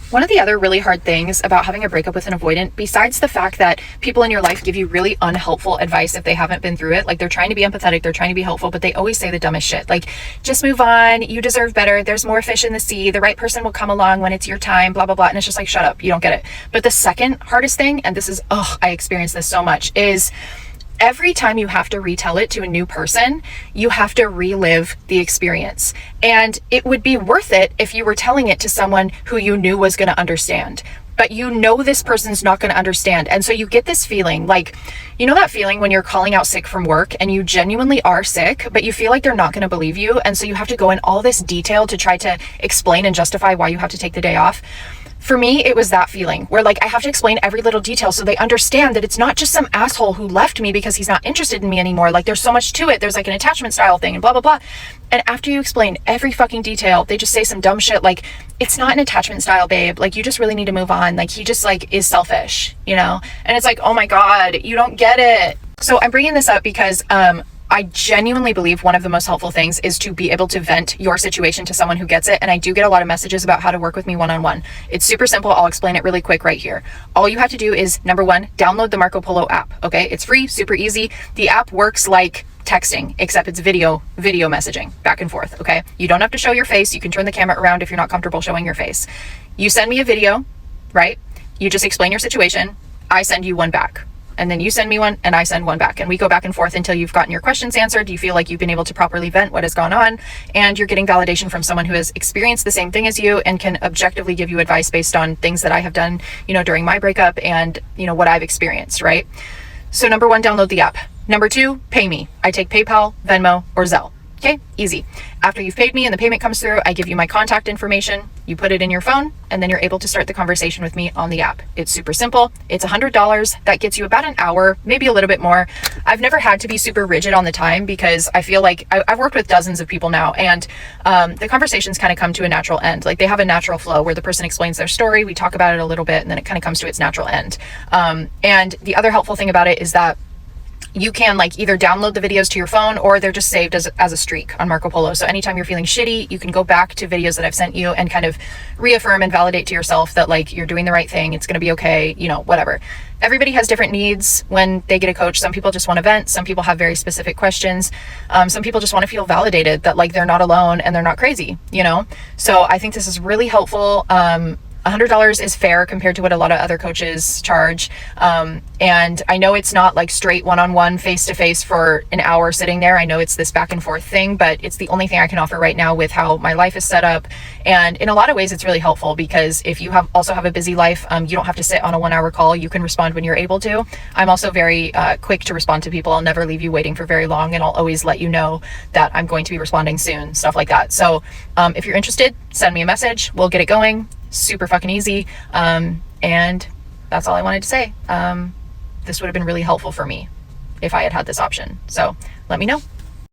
One of the other really hard things about having a breakup with an avoidant, besides the fact that people in your life give you really unhelpful advice if they haven't been through it, like they're trying to be empathetic, they're trying to be helpful, but they always say the dumbest shit. Like, just move on, you deserve better, there's more fish in the sea, the right person will come along when it's your time, blah, blah, blah. And it's just like, shut up, you don't get it. But the second hardest thing, and this is, I experience this so much, is every time you have to retell it to a new person, you have to relive the experience. And it would be worth it if you were telling it to someone who you knew was going to understand. But you know this person's not going to understand. And so you get this feeling like, you know that feeling when you're calling out sick from work and you genuinely are sick, but you feel like they're not going to believe you. And so you have to go in all this detail to try to explain and justify why you have to take the day off. For me, it was that feeling where like I have to explain every little detail so they understand that it's not just some asshole who left me because he's not interested in me anymore. Like there's so much to it. There's like an attachment style thing and blah, blah, blah. And after you explain every fucking detail, they just say some dumb shit like, it's not an attachment style, babe. Like you just really need to move on. Like he just like is selfish, you know? And it's like, oh my God, you don't get it. So I'm bringing this up because, I genuinely believe one of the most helpful things is to be able to vent your situation to someone who gets it. And I do get a lot of messages about how to work with me one-on-one. It's super simple. I'll explain it really quick right here. All you have to do is, number one, download the Marco Polo app. Okay. It's free, super easy. The app works like texting, except it's video messaging back and forth. Okay. You don't have to show your face. You can turn the camera around if you're not comfortable showing your face. You send me a video, right? You just explain your situation. I send you one back. And then you send me one and I send one back. And we go back and forth until you've gotten your questions answered. You feel like you've been able to properly vent what has gone on. And you're getting validation from someone who has experienced the same thing as you and can objectively give you advice based on things that I have done, you know, during my breakup and, you know, what I've experienced, right? So number one, download the app. Number two, pay me. I take PayPal, Venmo, or Zelle. Okay, easy. After you've paid me and the payment comes through, I give you my contact information, you put it in your phone, and then you're able to start the conversation with me on the app. It's super simple. It's $100. That gets you about an hour, maybe a little bit more. I've never had to be super rigid on the time because I feel like I've worked with dozens of people now, and the conversations kind of come to a natural end. Like they have a natural flow where the person explains their story, we talk about it a little bit, and then it kind of comes to its natural end. And the other helpful thing about it is that you can like either download the videos to your phone or they're just saved as a streak on Marco Polo. So anytime you're feeling shitty, you can go back to videos that I've sent you and kind of reaffirm and validate to yourself that like you're doing the right thing. It's going to be okay, you know, whatever. Everybody has different needs when they get a coach. Some people just want to vent. Some people have very specific questions. Some people just want to feel validated that like they're not alone and they're not crazy, you know? So I think this is really helpful. $100 is fair compared to what a lot of other coaches charge. And I know it's not like straight one-on-one face-to-face for an hour sitting there. I know it's this back and forth thing, but it's the only thing I can offer right now with how my life is set up. And in a lot of ways, it's really helpful because if you also have a busy life, you don't have to sit on a 1-hour call. You can respond when you're able to. I'm also very quick to respond to people. I'll never leave you waiting for very long, and I'll always let you know that I'm going to be responding soon, stuff like that. So if you're interested, send me a message. We'll get it going. Super fucking easy. And that's all I wanted to say. This would have been really helpful for me if I had had this option. So let me know.